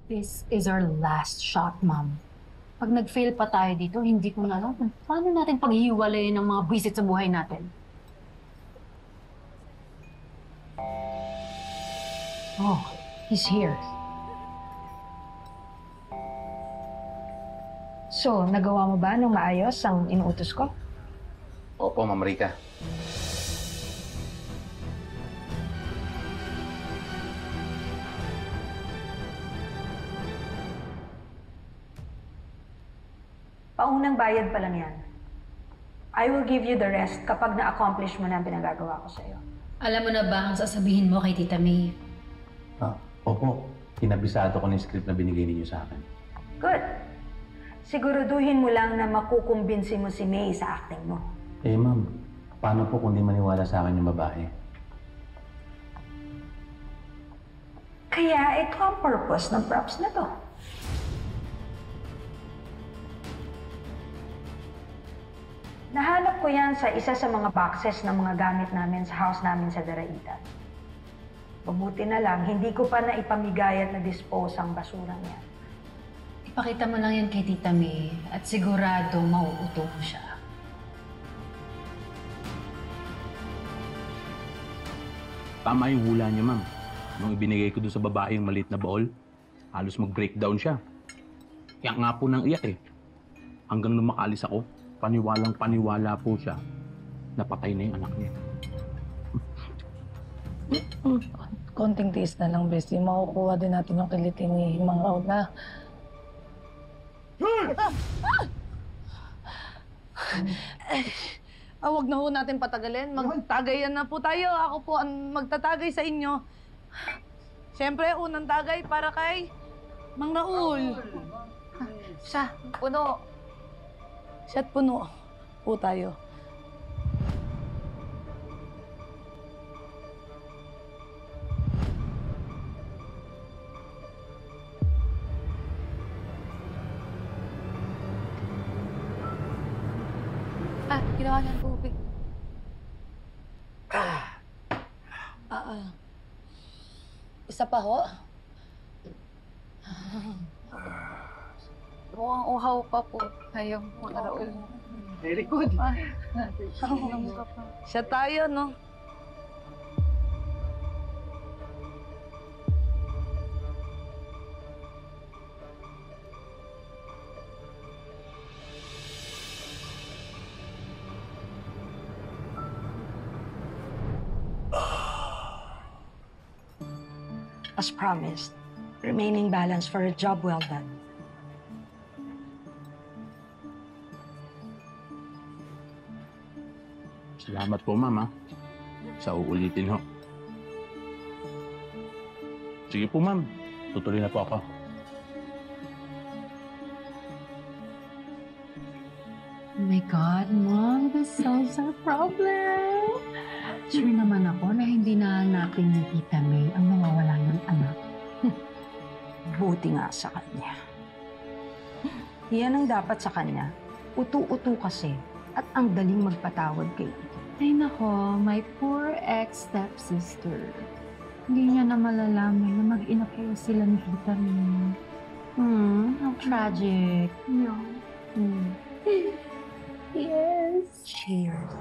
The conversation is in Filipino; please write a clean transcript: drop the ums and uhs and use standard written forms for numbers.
This is our last shot, ma'am. Pag nag-fail pa tayo dito, hindi ko na alam kung paano natin paghihiwalayin ng mga buwisit sa buhay natin. Oh, he's here. So, nagawa mo ba ng maayos ang inuutos ko? Opo, Ma'am Rica. Paunang bayad pa lang yan. I will give you the rest kapag na-accomplish mo na ang pinagagawa ko sa'yo. Alam mo na ba ang sasabihin mo kay Tita May? Opo. Kinabisado ko ng script na binigay ninyo sa akin. Good. Siguraduhin mo lang na makukumbinsi mo si May sa acting mo. Eh, ma'am, paano po kung di maniwala sa akin yung babae? Kaya ito ang purpose ng props na to. Nahanap ko yan sa isa sa mga boxes ng mga gamit namin sa house namin sa Daraitan. Mabuti na lang, hindi ko pa naipamigay at na-dispose ang basura niya. Ipakita mo lang yan kay Tita May at sigurado mauuto mo siya. Tama yung hula niya, ma'am. Nung ibinigay ko doon sa babae yung maliit na baol, halos mag-breakdown siya. Kaya nga po nang iyak eh. Hanggang nung makalis ako, paniwalang-paniwala po siya. Napatay na yung anak niya. Konting tiis na lang, Bestie. Makukuha din natin yung kilitin ni Mang Raul na. Huwag na ho natin patagalin. Magtagayan na po tayo. Ako po ang magtatagay sa inyo. Siyempre, unang tagay para kay Mang Raul. Siya, puno. Siya't puno po tayo. Ginawa niya ng tubig. Isa pa ho. Mukhang uhaw pa po kayo, Mga Raul. Very good. Siya tayo, no? As promised, remaining balance for a job well done. Salamat po, ma'am, ha? Sa uulitin ho. Sige po, ma'am. Tutuloy na po ako. Oh my God, Mom, this solves our problem. Sure naman ako na hindi nahanapin ni Tita May ang nawawala ng anak. Buti nga sa kanya. Yan ang dapat sa kanya. Utu-utu kasi at ang daling magpatawad kay Tita. Ay nako, my poor ex-stepsister. Hindi niya na malalaman na mag-ina kayo sila ni Tita May. How tragic. No. Yes. Cheers.